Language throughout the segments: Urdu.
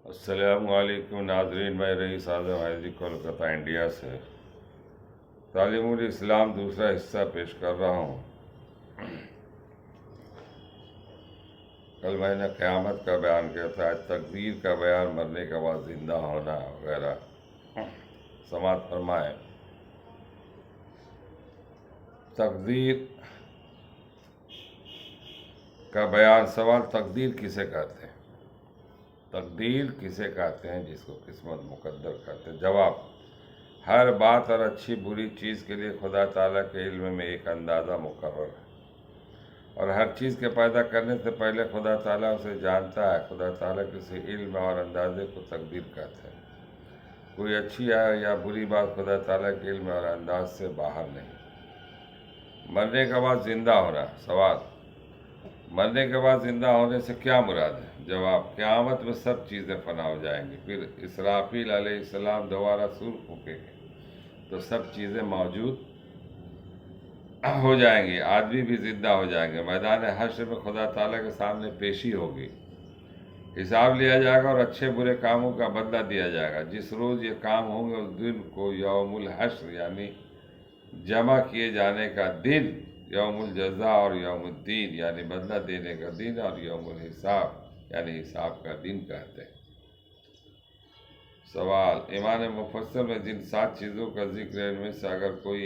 السلام علیکم ناظرین، میں رئیس اعظم حیدری کولکتہ انڈیا سے تعلیم الاسلام دوسرا حصہ پیش کر رہا ہوں۔ کل میں نے قیامت کا بیان کیا تھا، تقدیر کا بیان، مرنے کے بعد زندہ ہونا وغیرہ۔ سماعت فرمائیں۔ تقدیر کا بیان، سوال تقدیر کسے کہتے ہیں؟ تقدیر کسے کہتے ہیں؟ جس کو قسمت مقدر کہتے ہیں۔ جواب: ہر بات اور اچھی بری چیز کے لیے خدا تعالیٰ کے علم میں ایک اندازہ مقرر ہے، اور ہر چیز کے پیدا کرنے سے پہلے خدا تعالیٰ اسے جانتا ہے۔ خدا تعالیٰ کسی علم اور اندازے کو تقدیر کہتے ہیں۔ کوئی اچھی یا بری بات خدا تعالیٰ کے علم اور انداز سے باہر نہیں۔ مرنے کے بعد زندہ ہونا۔ سوال: مرنے کے بعد زندہ ہونے سے کیا مراد ہے؟ جواب: قیامت میں سب چیزیں فنا ہو جائیں گی، پھر اسرافیل علیہ السلام دوبارہ سور پھونکیں گے تو سب چیزیں موجود ہو جائیں گی، آدمی بھی زندہ ہو جائیں گے۔ میدان حشر میں خدا تعالیٰ کے سامنے پیشی ہوگی، حساب لیا جائے گا اور اچھے برے کاموں کا بدلہ دیا جائے گا۔ جس روز یہ کام ہوں گے اس دن کو یوم الحشر یعنی جمع کیے جانے کا دن، یوم الجزا اور یوم الدین یعنی بدلہ دینے کا دن، اور یوم الحساب یعنی حساب کا دن کہتے ہیں۔ سوال: ایمان مفصل میں جن 7 چیزوں کا ذکر ہے، ان میں سے اگر کوئی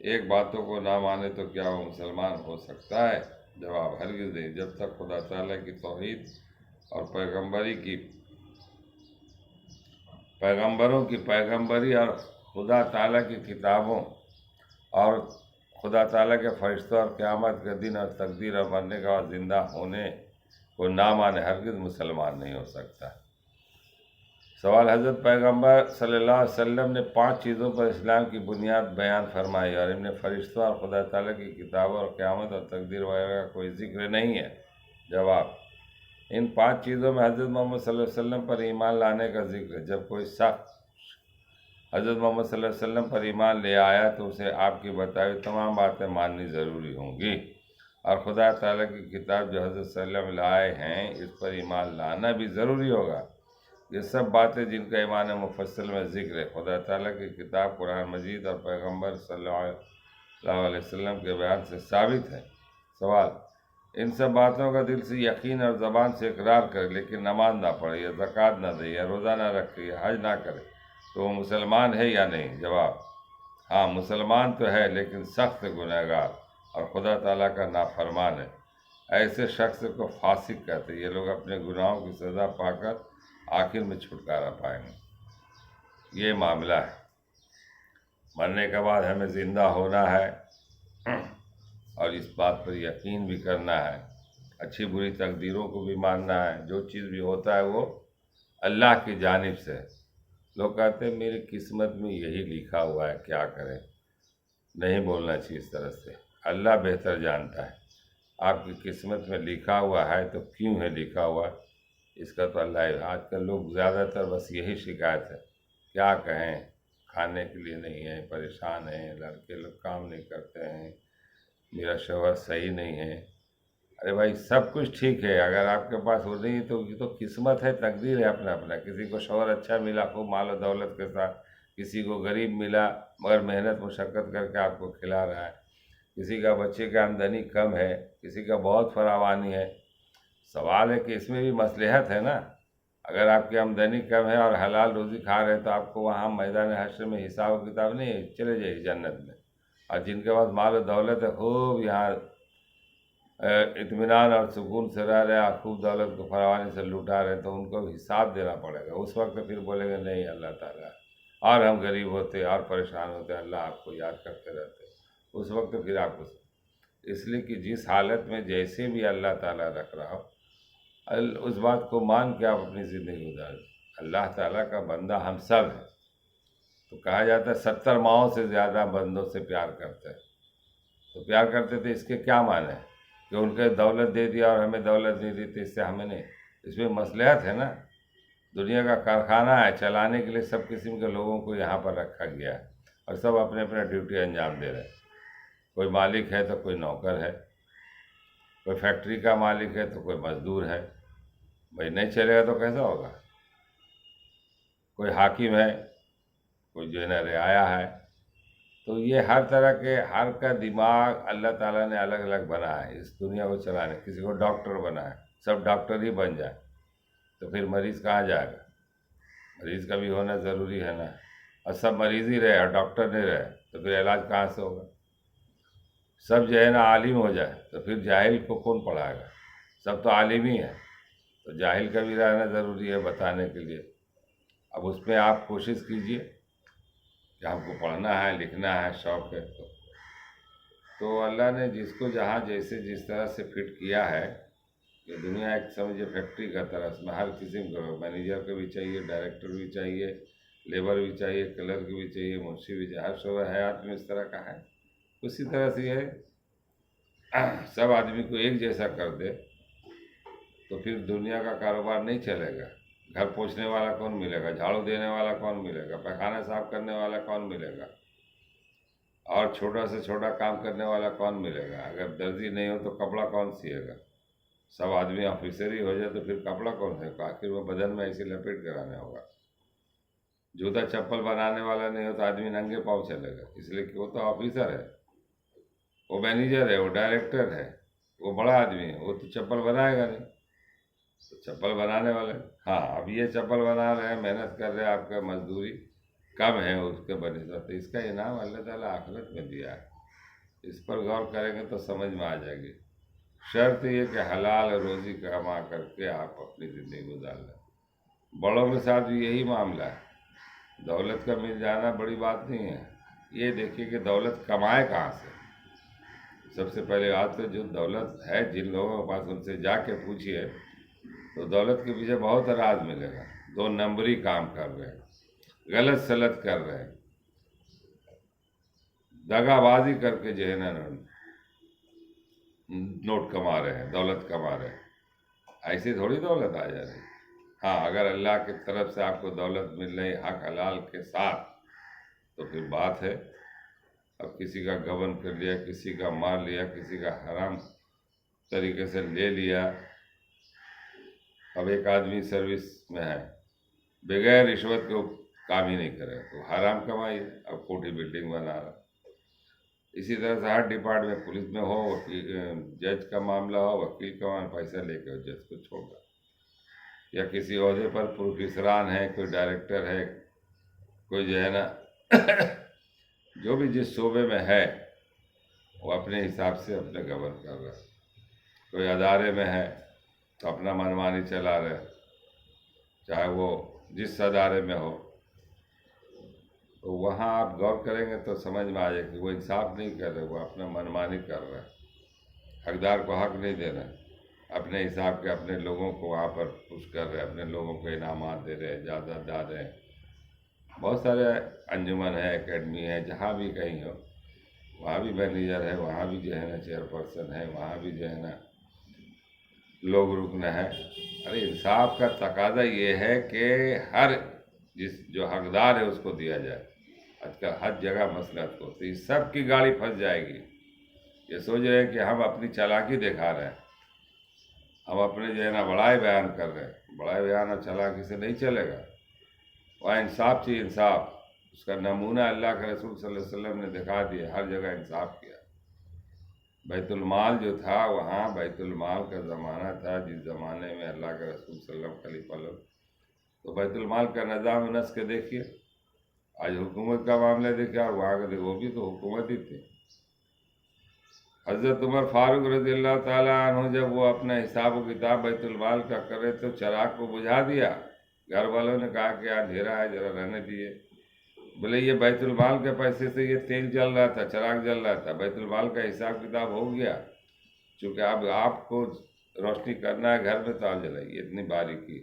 ایک باتوں کو نہ مانے تو کیا وہ مسلمان ہو سکتا ہے؟ جواب: ہرگز نہیں، جب تک خدا تعالیٰ کی توحید اور پیغمبروں کی پیغمبری اور خدا تعالیٰ کی کتابوں اور خدا تعالیٰ کے فرشتوں اور قیامت کے دن اور تقدیر اور مرنے کے بعد زندہ ہونے کو نہ مانے، ہرگز مسلمان نہیں ہو سکتا۔ سوال: حضرت پیغمبر صلی اللہ علیہ وسلم نے 5 چیزوں پر اسلام کی بنیاد بیان فرمائی، اور ان میں فرشتوں اور خدا تعالیٰ کی کتابوں اور قیامت اور تقدیر وغیرہ کا کوئی ذکر نہیں ہے۔ جواب: ان 5 چیزوں میں حضرت محمد صلی اللہ علیہ وسلم پر ایمان لانے کا ذکر ہے۔ جب کوئی شخص حضرت محمد صلی اللہ علیہ وسلم پر ایمان لے آیا تو اسے آپ کی بتائی ہوئی تمام باتیں ماننی ضروری ہوں گی، اور خدا تعالیٰ کی کتاب جو حضرت صلی اللہ علیہ وسلم لائے ہیں اس پر ایمان لانا بھی ضروری ہوگا۔ یہ سب باتیں جن کا ایمان مفصل میں ذکر ہے، خدا تعالیٰ کی کتاب قرآن مجید اور پیغمبر صلی اللہ علیہ وسلم کے بیان سے ثابت ہے۔ سوال: ان سب باتوں کا دل سے یقین اور زبان سے اقرار کرے لیکن نماز نہ پڑھے یا زکوٰۃ نہ دے یا روزہ نہ رکھے یا حج نہ کرے تو وہ مسلمان ہے یا نہیں؟ جواب: ہاں، مسلمان تو ہے لیکن سخت گنہگار اور خدا تعالیٰ کا نافرمان ہے۔ ایسے شخص کو فاسق کہتے ہیں۔ یہ لوگ اپنے گناہوں کی سزا پا کر آخر میں چھٹکارا پائیں گے۔ یہ معاملہ ہے۔ مرنے کے بعد ہمیں زندہ ہونا ہے اور اس بات پر یقین بھی کرنا ہے، اچھی بری تقدیروں کو بھی ماننا ہے۔ جو چیز بھی ہوتا ہے وہ اللہ کی جانب سے۔ لوگ کہتے ہیں میری قسمت میں یہی لکھا ہوا ہے، کیا کریں؟ نہیں بولنا چاہیے اس طرح سے۔ اللہ بہتر جانتا ہے آپ کی قسمت میں لکھا ہوا ہے تو کیوں ہے لکھا ہوا، اس کا تو اللہ۔ آج کل لوگ زیادہ تر بس یہی شکایت ہے، کیا کہیں، کھانے کے لیے نہیں ہے، پریشان ہیں، لڑکے لوگ کام نہیں کرتے ہیں، میرا شوہر صحیح نہیں ہے۔ ارے بھائی، سب کچھ ٹھیک ہے، اگر آپ کے پاس ہو نہیں تو یہ تو قسمت ہے، تقدیر ہے اپنا اپنا۔ کسی کو شوہر اچھا ملا خوب مال و دولت کے ساتھ، کسی کو غریب ملا مگر محنت مشقت کر کے آپ کو کھلا رہا ہے، کسی کا بچے کی آمدنی کم ہے، کسی کا بہت فراوانی ہے۔ سوال ہے کہ اس میں بھی مصلحت ہے نا۔ اگر آپ کی آمدنی کم ہے اور حلال روزی کھا رہے ہیں تو آپ کو وہاں میدان حشر میں حساب و کتاب نہیں ہے، چلے جائیے جنت میں۔ اور جن کے پاس مال و دولت ہے، خوب یہاں اطمینان اور سکون سے رہ رہے ہیں، خوب دولت کو فراوانی سے لوٹا رہے ہیں، تو ان کو بھی حساب دینا پڑے گا۔ اس وقت پھر بولے گا نہیں اللہ تعالیٰ، اور ہم غریب ہوتے اور پریشان ہوتے، اللہ آپ کو یاد کرتے رہتے۔ اس وقت پھر آپ کو، اس لیے کہ جس حالت میں جیسے بھی اللہ تعالیٰ رکھ رہا ہو، اس بات کو مان کے آپ اپنی زندگی گزاریں۔ اللہ تعالیٰ کا بندہ ہم سب ہیں، تو کہا جاتا ہے 70 ماؤں سے زیادہ بندوں سے پیار کرتے ہیں۔ تو پیار کرتے تھے، اس کے کیا معنی ہے کہ ان کے دولت دے دیا اور ہمیں دولت دے دی تو اس سے ہمیں نہیں؟ اس میں مصلحت ہے نا۔ دنیا کا کارخانہ ہے، چلانے کے لیے سب قسم کے لوگوں کو یہاں پر رکھا گیا ہے، اور سب اپنے اپنے ڈیوٹی انجام دے رہے ہیں۔ کوئی مالک ہے تو کوئی نوکر ہے، کوئی فیکٹری کا مالک ہے تو کوئی مزدور ہے۔ بھائی نہیں چلے گا تو کیسا ہوگا؟ کوئی حاکم ہے، کوئی جو ہے نا رعایا ہے، تو یہ ہر طرح کے، ہر کا دماغ اللہ تعالیٰ نے الگ الگ بنا ہے اس دنیا کو چلانے. کسی کو ڈاکٹر بنا ہے، سب ڈاکٹر ہی بن جائے تو پھر مریض کہاں جائے گا؟ مریض کا بھی ہونا ضروری ہے نا. اور سب مریض ہی رہے اور ڈاکٹر نہیں رہے تو پھر علاج کہاں سے ہوگا؟ سب جو ہے نا عالم ہو جائے تو پھر جاہل کو کون پڑھائے گا؟ سب تو عالم ہی ہے، تو جاہل کا بھی رہنا ضروری ہے بتانے کے لیے. اب اس میں آپ کوشش کیجئے کہ ہم کو پڑھنا ہے، لکھنا ہے، شوق ہے. تو اللہ نے جس کو جہاں جیسے جس طرح سے فٹ کیا ہے، یہ دنیا ایک سمجھے فیکٹری کا طرح، اس میں ہر قسم کا مینیجر کا بھی چاہیے، ڈائریکٹر بھی چاہیے، لیبر بھی چاہیے، کلرک بھی چاہیے، منشی بھی چاہیے. ہر شعبہ حیات میں اس طرح کا ہے. اسی طرح سے یہ سب آدمی کو ایک جیسا کر دے تو پھر دنیا کا کاروبار نہیں چلے گا. گھر پوچھنے والا کون ملے گا؟ جھاڑو دینے والا کون ملے گا؟ پیخانہ صاف کرنے والا کون ملے گا؟ اور چھوٹا سے چھوٹا کام کرنے والا کون ملے گا؟ اگر درزی نہیں ہو تو کپڑا کون سیے گا؟ سب آدمی آفیسر ہی ہو جائے تو پھر کپڑا کون ہے؟ آخر وہ بدن میں ایسے لپیٹ کرانے ہوگا. جوتا چپل بنانے والا نہیں ہو تو آدمی ننگے پاؤں چلے گا، اس لیے کہ وہ تو آفیسر ہے، وہ مینیجر ہے، وہ ڈائریکٹر ہے، وہ بڑا آدمی ہے، وہ تو چپل بنائے گا نہیں. تو چپل بنانے والے، ہاں اب یہ چپل بنا رہے ہیں، محنت کر رہے ہیں، آپ کا مزدوری کم ہے اس کے بنسبت، تو اس کا انعام اللہ تعالیٰ آخرت میں دیا ہے. اس پر غور کریں گے تو سمجھ میں آ جائے گی. شرط یہ کہ حلال روزی کما کر کے آپ اپنی زندگی گزار لیں. بڑوں کے ساتھ بھی یہی معاملہ ہے. دولت کا مل جانا بڑی بات نہیں ہے. یہ دیکھیے کہ دولت کمائے کہاں سے. سب سے پہلے بات تو جو دولت ہے، جن لوگوں کے پاس، ان سے جا کے پوچھیے تو دولت کے پیچھے بہت راز ملے گا. 2 نمبری کام کر رہے ہیں، غلط سلط کر رہے ہیں، دغا بازی کر کے جو ہے نا نوٹ کما رہے ہیں، دولت کما رہے ہیں. ایسی تھوڑی دولت آ جا رہی. ہاں اگر اللہ کی طرف سے آپ کو دولت مل رہی حق حلال کے ساتھ تو پھر بات ہے. اب کسی کا گبن کر لیا، کسی کا مار لیا، کسی کا حرام طریقے سے لے لیا. اب ایک آدمی سروس میں ہے، بغیر رشوت کے کام ہی نہیں کرے تو حرام کمائی. اب کوٹھی بلڈنگ بنا رہا. اسی طرح سے ہر ڈپارٹمنٹ، پولیس میں ہو، جج کا معاملہ ہو، وکیل کا معاملہ، پیسہ لے کے جج کو چھوڑ رہا. یا کسی عہدے پر پروفیسران ہے، کوئی ڈائریکٹر ہے، کوئی جو ہے نا جو بھی جس شعبے میں ہے وہ اپنے حساب سے اپنے گورن کر رہا ہے. کوئی ادارے میں ہے تو اپنا منمانی چلا رہے، چاہے وہ جس ادارے میں ہو. تو وہاں آپ غور کریں گے تو سمجھ میں آ جائے کہ وہ انصاف نہیں کر رہے، وہ اپنا منمانی کر رہے، حقدار کو حق نہیں دے رہے. اپنے حساب کے اپنے لوگوں کو وہاں پر خوش کر رہے، اپنے لوگوں کو انعامات دے رہے، جائیداد دے رہے. بہت سارے انجمن ہے، اکیڈمی ہے، جہاں بھی کہیں ہو وہاں بھی مینیجر ہے، وہاں بھی جو ہے نا چیئر پرسن ہے، وہاں بھی جو ہے نا لوگ رکن ہے. ارے انصاف کا تقاضا یہ ہے کہ ہر جو حقدار ہے اس کو دیا جائے. آج کل ہر جگہ مسئلہ تو اس سب کی گاڑی پھنس جائے گی. یہ سوچ رہے ہیں کہ ہم اپنی چالاکی دکھا رہے ہیں، ہم اپنے جو ہے نا بڑائی بیان کر رہے ہیں. بڑائی بیان اور چالاکی سے نہیں چلے گا. وہاں انصاف چاہیے، انصاف. اس کا نمونہ اللہ کے رسول صلی اللہ علیہ وسلم نے دکھا دیا، ہر جگہ انصاف کیا. بیت المال جو تھا، وہاں بیت المال کا زمانہ تھا جس زمانے میں اللہ کے رسول صلی اللہ علیہ وسلم خلیفہ لوگ، تو بیت المال کا نظام نسق کے دیکھیے. آج حکومت کا معاملہ دیکھیے اور وہاں کا دیکھو، وہ بھی تو حکومت ہی تھی. حضرت عمر فاروق رضی اللہ تعالیٰ عنہ جب وہ اپنا حساب و کتاب بیت المال کا کرے تو چراغ کو بجھا دیا. گھر والوں نے کہا کہ اندھیرا ہے، ذرا رہنے دیے. بولے یہ بیت المال کے پیسے سے یہ تیل جل رہا تھا، چراغ جل رہا تھا، بیت المال کا حساب کتاب ہو گیا. چونکہ اب آپ کو روشنی کرنا ہے گھر میں تو آپ جلائیے. اتنی باریکی.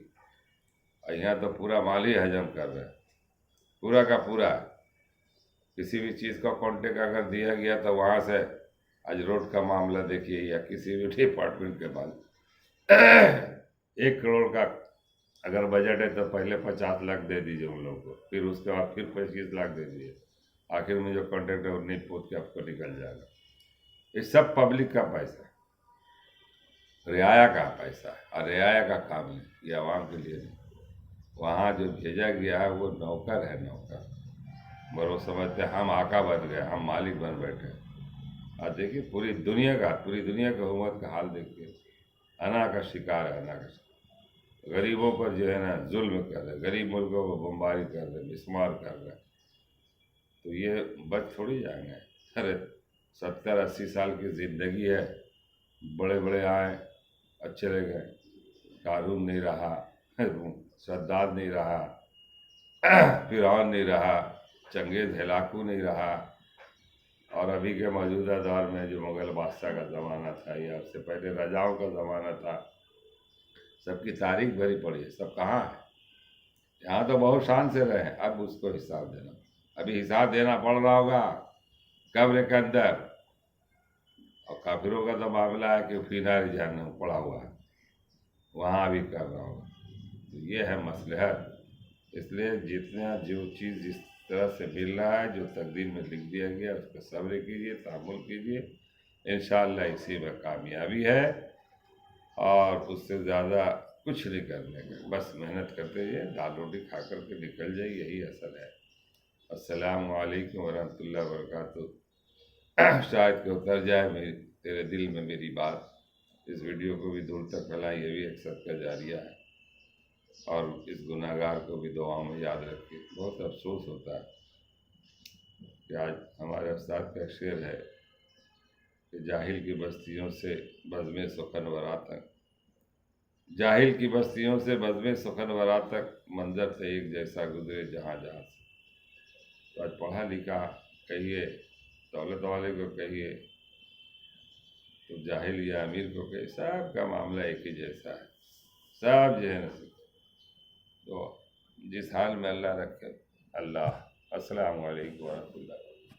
اور یہاں تو پورا مال ہی حجم کر رہے ہیں، پورا کا پورا. کسی بھی چیز کا کانٹیکٹ اگر دیا گیا تو وہاں سے آج روڈ کا معاملہ دیکھیے یا کسی بھی ڈپارٹمنٹ کے بعد 1 کروڑ کا اگر بجٹ ہے تو پہلے 50 لاکھ دے دیجیے ان لوگوں کو، پھر اس کے بعد پھر 25 لاکھ دے دیجیے. آخر میں جو کانٹیکٹ ہے وہ نہیں پوچھ کے آپ کو نکل جائے گا. یہ سب پبلک کا پیسہ ہے. رعایا کا پیسہ ہے اور رعایا کا کام ہے، یہ عوام کے لیے نہیں۔ وہاں جو بھیجا گیا ہے وہ نوکر ہے، نوکر۔ اور وہ سمجھتے ہیں ہم آقا بن گئے، ہم مالک بن بیٹھے۔ اور دیکھیے پوری دنیا کی حکومت کا حال دیکھیے، انا کا شکار ہے، انا کا شکار۔ غریبوں پر جو ہے نا ظلم کر رہے، غریب ملکوں کو بمباری کر رہے، مسمار کر رہے، تو یہ بچ تھوڑی جائیں گے۔ ارے 70-80 سال کی زندگی ہے، بڑے بڑے آئے اور چلے گئے، قارون نہیں رہا، سداد نہیں رہا، فرعون نہیں رہا، چنگیز ہلاکو نہیں رہا، اور ابھی کے موجودہ دور میں جو مغل بادشاہ کا زمانہ تھا یا اس سے پہلے رجاؤں کا زمانہ تھا، سب کی تاریخ بھری پڑی ہے، سب کہاں ہے؟ یہاں تو بہت شان سے رہے، اب اس کو حساب دینا، ابھی حساب دینا پڑ رہا ہوگا قبر کے اندر۔ اور کافروں کا تو معاملہ ہے کہ فی نار جہنم پڑا ہوا ہے، وہاں بھی کر رہا ہوگا۔ تو یہ ہے مصلحت، اس لیے جتنا جو چیز جس طرح سے مل رہا ہے، جو تقدیر میں لکھ دیا گیا اس پہ صبر کیجیے، تحمل کیجیے، انشاءاللہ اسی میں کامیابی ہے۔ اور اس سے زیادہ کچھ نہیں کرنے کا، بس محنت کرتے جائیے، دال روٹی کھا کر کے نکل جائے، یہی اصل ہے۔ السلام علیکم ورحمۃ اللہ وبرکاتہ۔ شاید کہ اتر جائے تیرے دل میں میری بات، اس ویڈیو کو بھی دور تک پھیلائیں، یہ بھی ایک صدقہ جاریہ ہے۔ اور اس گناہ گار کو بھی دعاؤں میں یاد رکھیے۔ بہت افسوس ہوتا ہے کہ آج ہمارے استاد کا شعر ہے کہ جاہل کی بستیوں سے بزم سخنورا تک، جاہل کی بستیوں سے بزم سخنورا تک، منظر سے ایک جیسا گزرے جہاں جہاں سے۔ تو آج پڑھا لکھا کہیے، دولت والے کو کہیے، تو جاہل یا امیر کو کہیے، سب کا معاملہ ایک ہی جیسا ہے، سب جو ہے نا۔ تو جس حال میں اللہ رکھے اللہ۔ السلام علیکم ورحمۃ اللہ۔